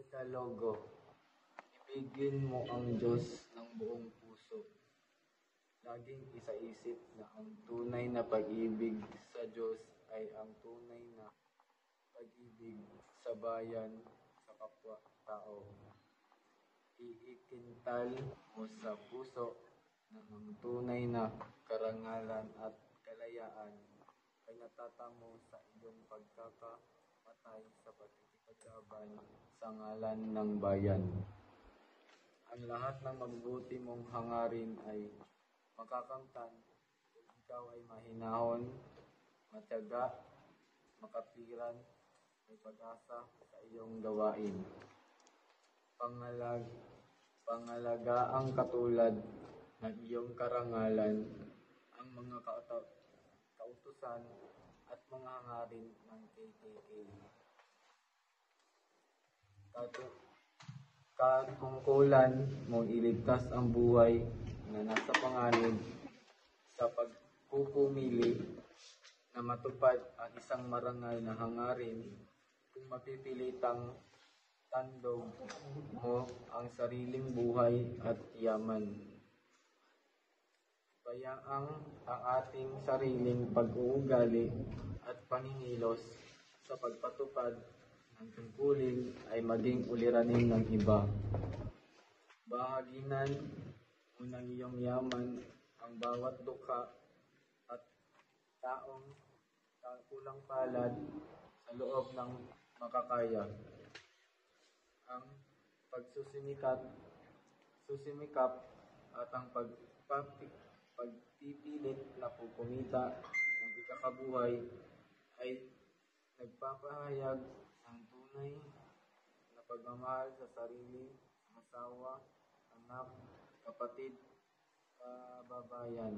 Dekalogo. Ibigin mo ang Diyos ng buong puso. Laging isaisip na ang tunay na pag-ibig sa Diyos ay ang tunay na pag-ibig sa bayan, sa kapwa-tao. Iikintal mo sa puso na ang tunay na karangalan at kalayaan ay natatamo sa iyong pagkakamatay sa pagkikipaglaban sa ngalan ng bayan. Ang lahat ng mabubuti mong hangarin ay makakamtan kung ikaw ay mahinahon, matiyaga, makapiran, may pag-asa sa iyong gawain. Pangalagaang katulad ng iyong karangalan, ang mga kautusan at mga hangarin ng KKK. Katungkulan mong iligtas ang buhay na nasa panganib sa pagpupumili na matupad ang isang marangal na hangarin kung mapipilitang tandog mo ang sariling buhay at yaman. Bayaang ang ating sariling pag-uugali at paningilos sa pagpatupad ng tungkulin ay maging uliranin ng iba. Bahaginan mo ng iyong yaman ang bawat dukha at taong kulang palad sa loob ng makakaya. Ang susimikap at ang pagpipilit na kumita ng ikakabuhay ay nagpapahayag ng tunay na pagmamahal sa sarili, asawa, anak, kapatid, kababayan.